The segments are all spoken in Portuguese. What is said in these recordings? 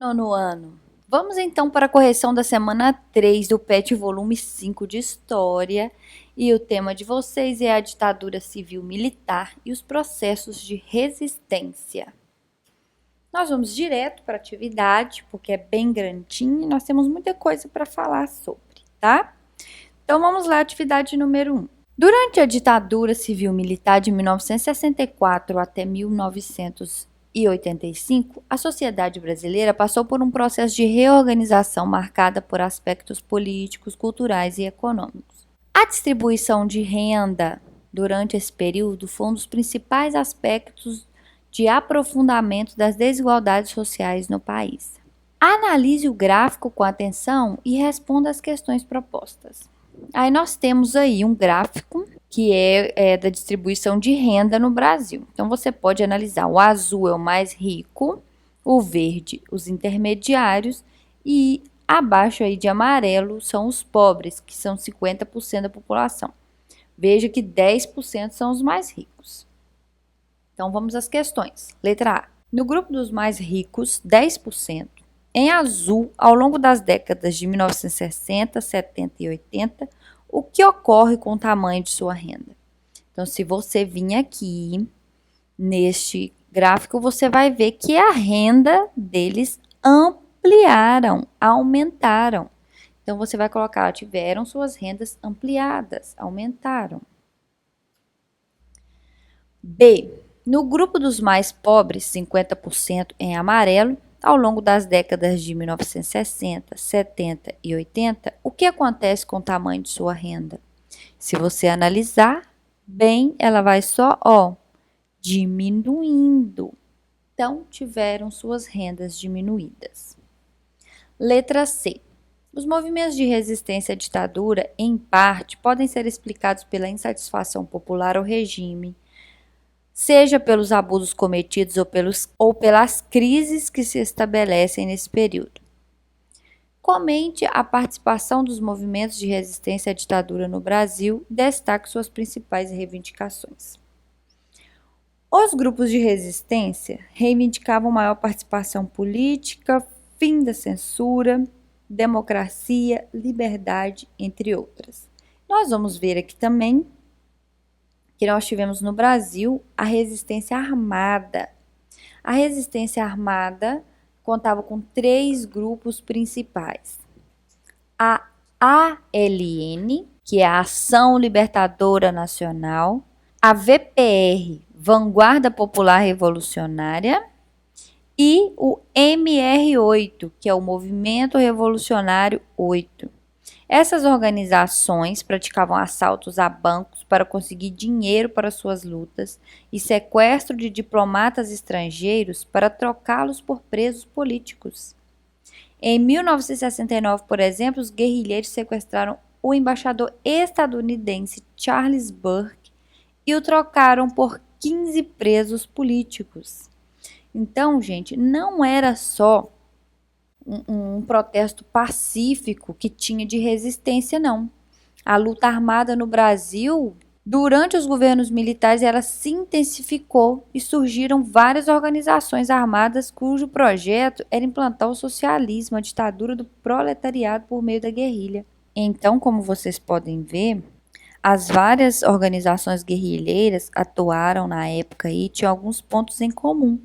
Nono ano. Vamos então para a correção da semana 3 do PET volume 5 de História. E o tema de vocês é a ditadura civil-militar e os processos de resistência. Nós vamos direto para a atividade, porque é bem grandinho e nós temos muita coisa para falar sobre, tá? Então vamos lá, atividade número 1. Durante a ditadura civil-militar de 1964 até 1985, a sociedade brasileira passou por um processo de reorganização marcada por aspectos políticos, culturais e econômicos. A distribuição de renda durante esse período foi um dos principais aspectos de aprofundamento das desigualdades sociais no país. Analise o gráfico com atenção e responda às questões propostas. Aí nós temos aí um gráfico que é da distribuição de renda no Brasil. Então você pode analisar: o azul é o mais rico, o verde os intermediários e abaixo aí de amarelo são os pobres, que são 50% da população. Veja que 10% são os mais ricos. Então vamos às questões. Letra A. No grupo dos mais ricos, 10%. Em azul, ao longo das décadas de 1960, 70 e 80, o que ocorre com o tamanho de sua renda? Então, se você vir aqui neste gráfico, você vai ver que a renda deles ampliaram, aumentaram. Então, você vai colocar: tiveram suas rendas ampliadas, aumentaram. B. No grupo dos mais pobres, 50% em amarelo, ao longo das décadas de 1960, 70 e 80, o que acontece com o tamanho de sua renda? Se você analisar bem, ela vai só, diminuindo. Então, tiveram suas rendas diminuídas. Letra C. Os movimentos de resistência à ditadura, em parte, podem ser explicados pela insatisfação popular ao regime, seja pelos abusos cometidos ou pelas crises que se estabelecem nesse período. Comente a participação dos movimentos de resistência à ditadura no Brasil e destaque suas principais reivindicações. Os grupos de resistência reivindicavam maior participação política, fim da censura, democracia, liberdade, entre outras. Nós vamos ver aqui também que nós tivemos no Brasil a resistência armada. A resistência armada contava com 3 grupos principais: a ALN, que é a Ação Libertadora Nacional, a VPR, Vanguarda Popular Revolucionária, e o MR8, que é o Movimento Revolucionário 8. Essas organizações praticavam assaltos a bancos para conseguir dinheiro para suas lutas e sequestro de diplomatas estrangeiros para trocá-los por presos políticos. Em 1969, por exemplo, os guerrilheiros sequestraram o embaixador estadunidense Charles Burke e o trocaram por 15 presos políticos. Então, gente, não era só um protesto pacífico que tinha de resistência, não. A luta armada no Brasil, durante os governos militares, ela se intensificou e surgiram várias organizações armadas cujo projeto era implantar o socialismo, a ditadura do proletariado por meio da guerrilha. Então, como vocês podem ver, as várias organizações guerrilheiras atuaram na época e tinham alguns pontos em comum.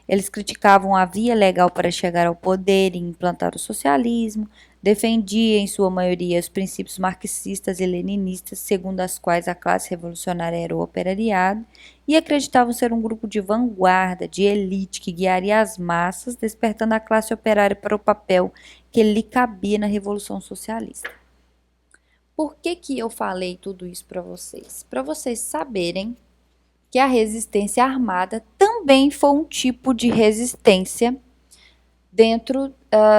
Eles criticavam a via legal para chegar ao poder e implantar o socialismo, defendiam em sua maioria os princípios marxistas e leninistas, segundo as quais a classe revolucionária era o operariado, e acreditavam ser um grupo de vanguarda, de elite, que guiaria as massas, despertando a classe operária para o papel que lhe cabia na Revolução Socialista. Por que eu falei tudo isso para vocês? Para vocês saberem que a resistência armada também foi um tipo de resistência dentro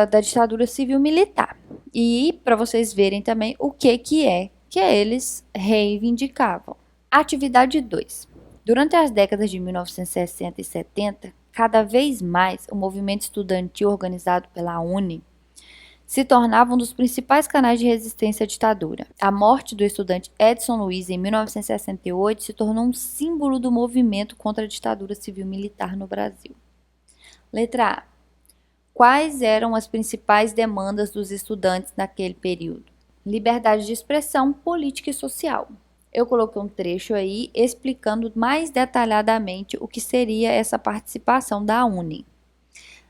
da ditadura civil-militar. E para vocês verem também o que eles reivindicavam. Atividade 2. Durante as décadas de 1960 e 70, cada vez mais o movimento estudantil organizado pela UNE se tornava um dos principais canais de resistência à ditadura. A morte do estudante Edson Luiz em 1968 se tornou um símbolo do movimento contra a ditadura civil-militar no Brasil. Letra A. Quais eram as principais demandas dos estudantes naquele período? Liberdade de expressão, política e social. Eu coloquei um trecho aí explicando mais detalhadamente o que seria essa participação da UNE.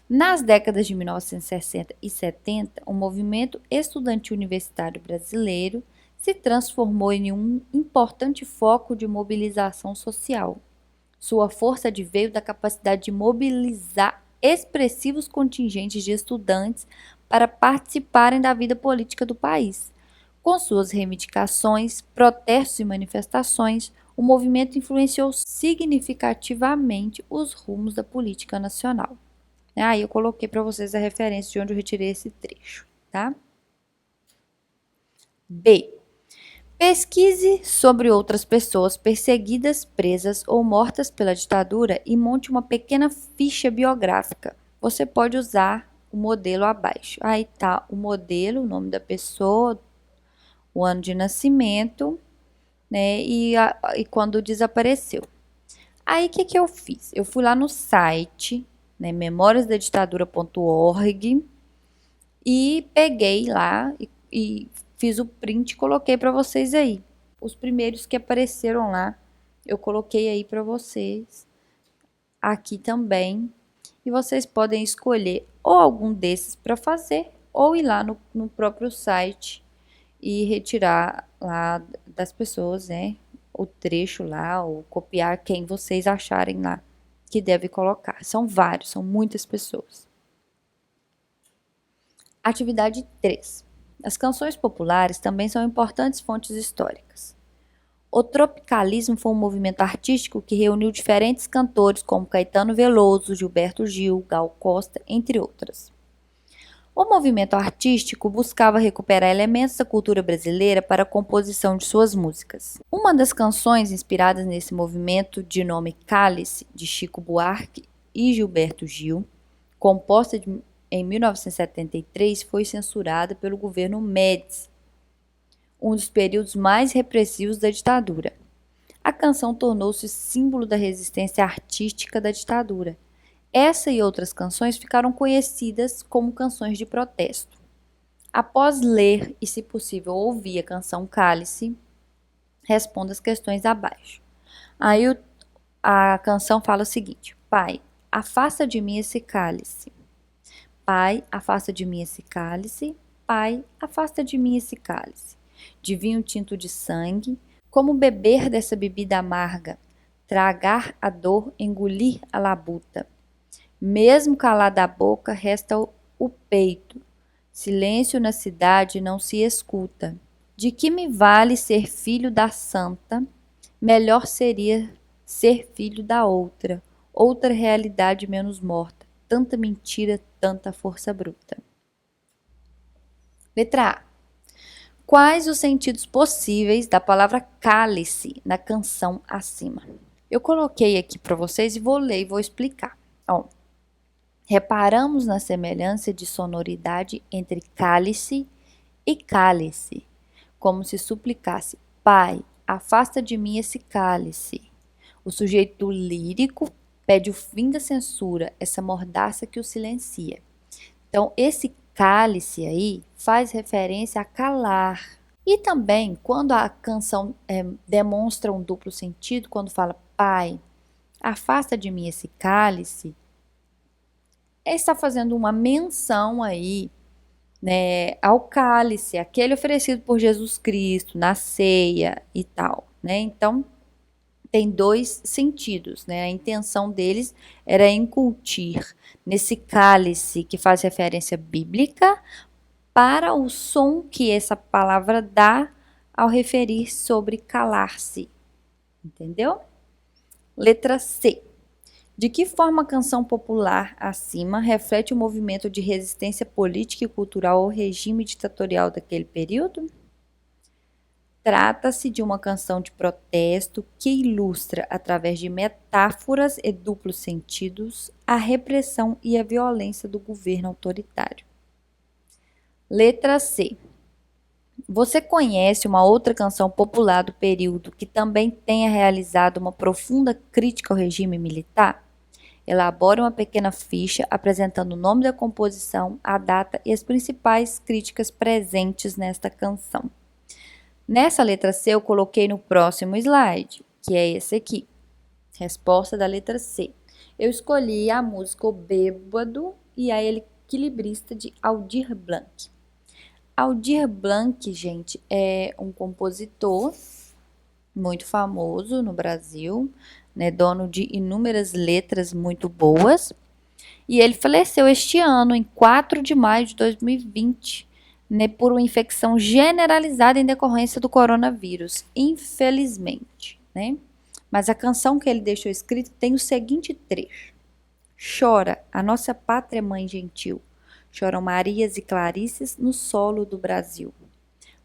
Nas décadas de 1960 e 70, o movimento estudantil universitário brasileiro se transformou em um importante foco de mobilização social. Sua força adveio da capacidade de mobilizar expressivos contingentes de estudantes para participarem da vida política do país. Com suas reivindicações, protestos e manifestações, o movimento influenciou significativamente os rumos da política nacional. Aí eu coloquei para vocês a referência de onde eu retirei esse trecho, tá? B. Pesquise sobre outras pessoas perseguidas, presas ou mortas pela ditadura e monte uma pequena ficha biográfica. Você pode usar o modelo abaixo. Aí tá o modelo, o nome da pessoa, o ano de nascimento, né? E quando desapareceu. Aí o que eu fiz? Eu fui lá no site, né, memoriasdaditadura.org e peguei lá e fiz o print e coloquei para vocês aí. Os primeiros que apareceram lá, eu coloquei aí para vocês aqui também. E vocês podem escolher ou algum desses para fazer ou ir lá no próprio site e retirar lá das pessoas, né, o trecho lá, ou copiar quem vocês acharem lá que deve colocar. São vários, são muitas pessoas. Atividade 3. As canções populares também são importantes fontes históricas. O tropicalismo foi um movimento artístico que reuniu diferentes cantores como Caetano Veloso, Gilberto Gil, Gal Costa, entre outras. O movimento artístico buscava recuperar elementos da cultura brasileira para a composição de suas músicas. Uma das canções inspiradas nesse movimento, de nome Cálice, de Chico Buarque e Gilberto Gil, composta em 1973, foi censurada pelo governo Médici, um dos períodos mais repressivos da ditadura. A canção tornou-se símbolo da resistência artística da ditadura. Essa e outras canções ficaram conhecidas como canções de protesto. Após ler e, se possível, ouvir a canção Cálice, responda as questões abaixo. Aí a canção fala o seguinte: Pai, afasta de mim esse cálice. Pai, afasta de mim esse cálice. Pai, afasta de mim esse cálice. De vinho tinto de sangue, como beber dessa bebida amarga, tragar a dor, engolir a labuta. Mesmo calada a boca, resta o peito. Silêncio na cidade não se escuta. De que me vale ser filho da santa? Melhor seria ser filho da outra, outra realidade menos morta. Tanta mentira, tanta força bruta. Letra A. Quais os sentidos possíveis da palavra cálice na canção acima? Eu coloquei aqui para vocês e vou ler e vou explicar. Ó, reparamos na semelhança de sonoridade entre cálice e cálice, como se suplicasse: Pai, afasta de mim esse cálice. O sujeito lírico pede o fim da censura, essa mordaça que o silencia. Então, esse cálice aí faz referência a calar. E também, quando a canção demonstra um duplo sentido, quando fala Pai, afasta de mim esse cálice, está fazendo uma menção aí, né, ao cálice, aquele oferecido por Jesus Cristo na ceia e tal, né? Então, tem dois sentidos, né? A intenção deles era incutir nesse cálice que faz referência bíblica para o som que essa palavra dá ao referir sobre calar-se. Entendeu? Letra C. De que forma a canção popular acima reflete o movimento de resistência política e cultural ao regime ditatorial daquele período? Trata-se de uma canção de protesto que ilustra, através de metáforas e duplos sentidos, a repressão e a violência do governo autoritário. Letra C. Você conhece uma outra canção popular do período que também tenha realizado uma profunda crítica ao regime militar? Elabore uma pequena ficha apresentando o nome da composição, a data e as principais críticas presentes nesta canção. Nessa letra C eu coloquei no próximo slide, que é esse aqui. Resposta da letra C. Eu escolhi a música O Bêbado e a Equilibrista de Aldir Blanc. Aldir Blanc, gente, é um compositor muito famoso no Brasil, né, dono de inúmeras letras muito boas. E ele faleceu este ano, em 4 de maio de 2020, né, por uma infecção generalizada em decorrência do coronavírus, infelizmente, né? Mas a canção que ele deixou escrita tem o seguinte trecho: chora a nossa pátria mãe gentil, choram Marias e Clarices no solo do Brasil.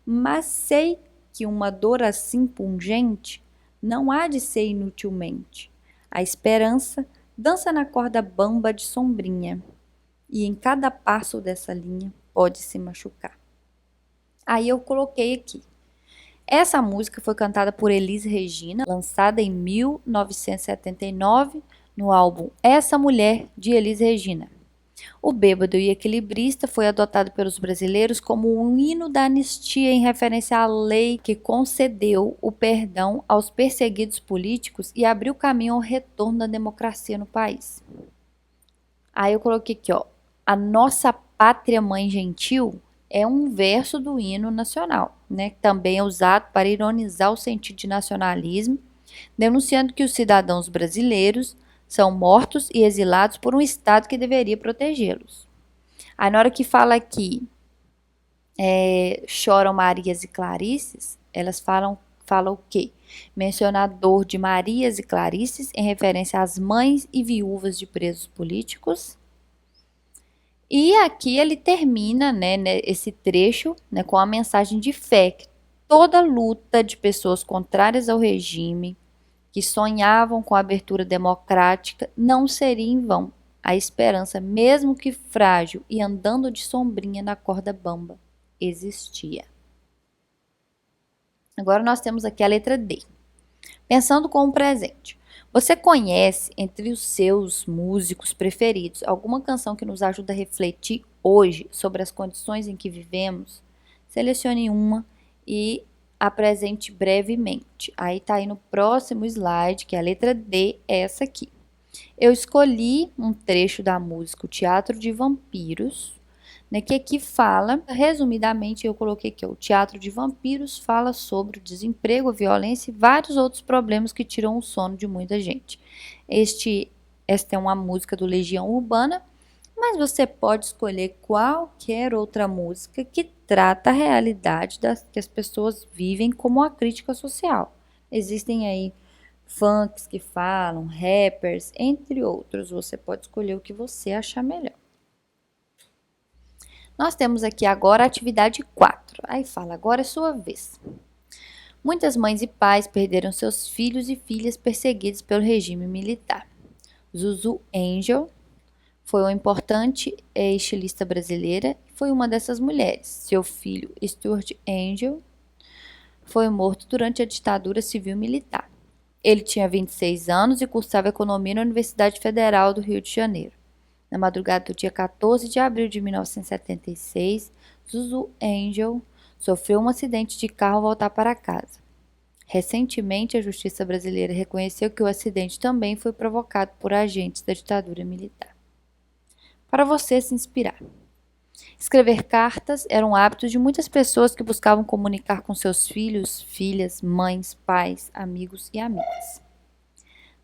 Mas sei que uma dor assim pungente não há de ser inutilmente. A esperança dança na corda bamba de sombrinha, e em cada passo dessa linha pode se machucar. Aí eu coloquei aqui. Essa música foi cantada por Elis Regina, lançada em 1979 no álbum Essa Mulher, de Elis Regina. O Bêbado e Equilibrista foi adotado pelos brasileiros como um hino da anistia em referência à lei que concedeu o perdão aos perseguidos políticos e abriu caminho ao retorno da democracia no país. Aí eu coloquei aqui, ó, a nossa pátria mãe gentil é um verso do hino nacional, né? Também é usado para ironizar o sentido de nacionalismo, denunciando que os cidadãos brasileiros são mortos e exilados por um Estado que deveria protegê-los. Aí na hora que fala aqui, choram Marias e Clarices, elas falam o quê? Menciona a dor de Marias e Clarices em referência às mães e viúvas de presos políticos. E aqui ele termina, né, esse trecho, né, com a mensagem de fé, que toda luta de pessoas contrárias ao regime, que sonhavam com a abertura democrática, não seria em vão. A esperança, mesmo que frágil e andando de sombrinha na corda bamba, existia. Agora nós temos aqui a letra D. Pensando com o presente. Você conhece, entre os seus músicos preferidos, alguma canção que nos ajuda a refletir hoje sobre as condições em que vivemos? Selecione uma e apresente brevemente. Aí tá aí no próximo slide, que é a letra D, essa aqui. Eu escolhi um trecho da música O Teatro de Vampiros, né, que aqui fala, resumidamente, eu coloquei aqui, o Teatro de Vampiros fala sobre o desemprego, a violência e vários outros problemas que tiram o sono de muita gente. Esta é uma música do Legião Urbana, mas você pode escolher qualquer outra música que trata a realidade que as pessoas vivem como a crítica social. Existem aí funks que falam, rappers, entre outros. Você pode escolher o que você achar melhor. Nós temos aqui agora a atividade 4. Aí fala, agora é sua vez. Muitas mães e pais perderam seus filhos e filhas perseguidos pelo regime militar. Zuzu Angel foi uma importante estilista brasileira e foi uma dessas mulheres. Seu filho, Stuart Angel, foi morto durante a ditadura civil-militar. Ele tinha 26 anos e cursava economia na Universidade Federal do Rio de Janeiro. Na madrugada do dia 14 de abril de 1976, Zuzu Angel sofreu um acidente de carro ao voltar para casa. Recentemente, a justiça brasileira reconheceu que o acidente também foi provocado por agentes da ditadura militar. Para você se inspirar. Escrever cartas era um hábito de muitas pessoas que buscavam comunicar com seus filhos, filhas, mães, pais, amigos e amigas.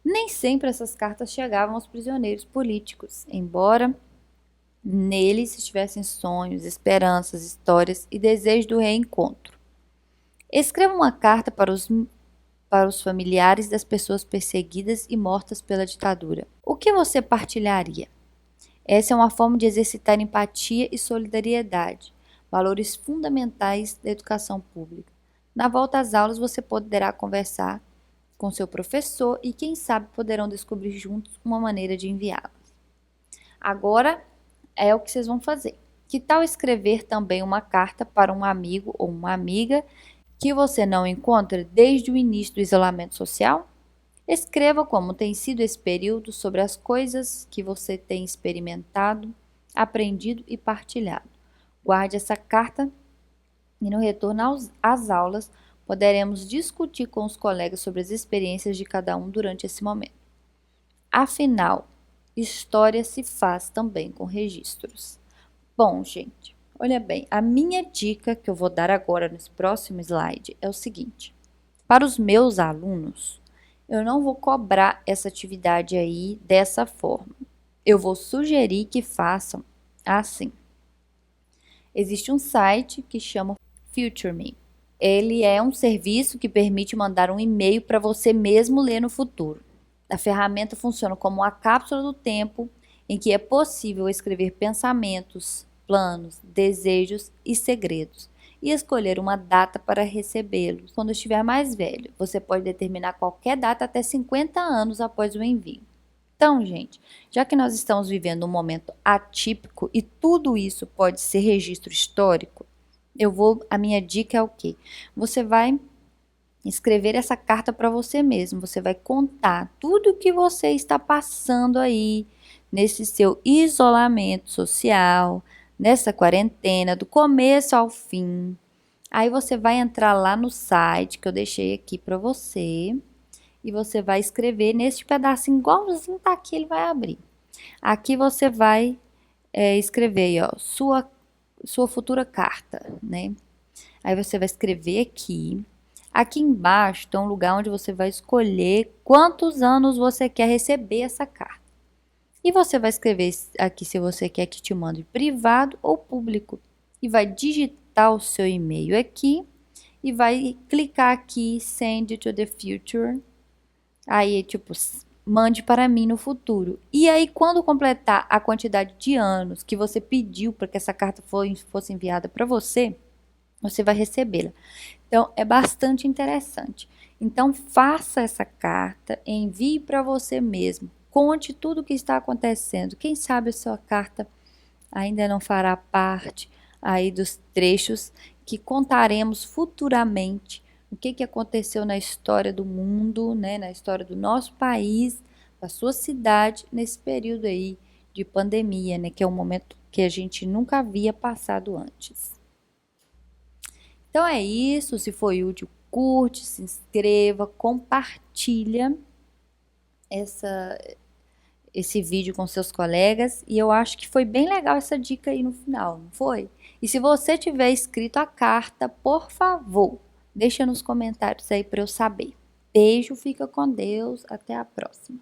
Nem sempre essas cartas chegavam aos prisioneiros políticos, embora neles estivessem sonhos, esperanças, histórias e desejo do reencontro. Escreva uma carta para os familiares das pessoas perseguidas e mortas pela ditadura. O que você partilharia? Essa é uma forma de exercitar empatia e solidariedade, valores fundamentais da educação pública. Na volta às aulas, você poderá conversar com seu professor e, quem sabe, poderão descobrir juntos uma maneira de enviá-las. Agora é o que vocês vão fazer. Que tal escrever também uma carta para um amigo ou uma amiga que você não encontra desde o início do isolamento social? Escreva como tem sido esse período, sobre as coisas que você tem experimentado, aprendido e partilhado. Guarde essa carta e no retorno às aulas poderemos discutir com os colegas sobre as experiências de cada um durante esse momento. Afinal, história se faz também com registros. Bom, gente, olha bem, a minha dica que eu vou dar agora nesse próximo slide é o seguinte: para os meus alunos, eu não vou cobrar essa atividade aí dessa forma. Eu vou sugerir que façam assim. Existe um site que chama FutureMe. Ele é um serviço que permite mandar um e-mail para você mesmo ler no futuro. A ferramenta funciona como uma cápsula do tempo em que é possível escrever pensamentos, planos, desejos e segredos e escolher uma data para recebê-los quando estiver mais velho. Você pode determinar qualquer data até 50 anos após o envio. Então, gente, já que nós estamos vivendo um momento atípico e tudo isso pode ser registro histórico, a minha dica é o quê? Você vai escrever essa carta para você mesmo, você vai contar tudo o que você está passando aí nesse seu isolamento social, nessa quarentena, do começo ao fim. Aí você vai entrar lá no site que eu deixei aqui para você e você vai escrever neste pedacinho igualzinho tá aqui, ele vai abrir. Aqui você vai escrever aí, ó, sua futura carta, né? Aí você vai escrever aqui. Aqui embaixo tem um lugar onde você vai escolher quantos anos você quer receber essa carta. E você vai escrever aqui se você quer que te mande privado ou público. E vai digitar o seu e-mail aqui e vai clicar aqui Send to the Future. Aí, tipo, mande para mim no futuro. E aí, quando completar a quantidade de anos que você pediu para que essa carta fosse enviada para você, você vai recebê-la. Então, é bastante interessante. Então, faça essa carta, envie para você mesmo. Conte tudo o que está acontecendo. Quem sabe a sua carta ainda não fará parte aí dos trechos que contaremos futuramente o que aconteceu na história do mundo, né, na história do nosso país, da sua cidade, nesse período aí de pandemia, né, que é um momento que a gente nunca havia passado antes. Então é isso, se foi útil, curte, se inscreva, compartilha esse vídeo com seus colegas e eu acho que foi bem legal essa dica aí no final, não foi? E se você tiver escrito a carta, por favor, deixa nos comentários aí para eu saber. Beijo, fica com Deus, até a próxima.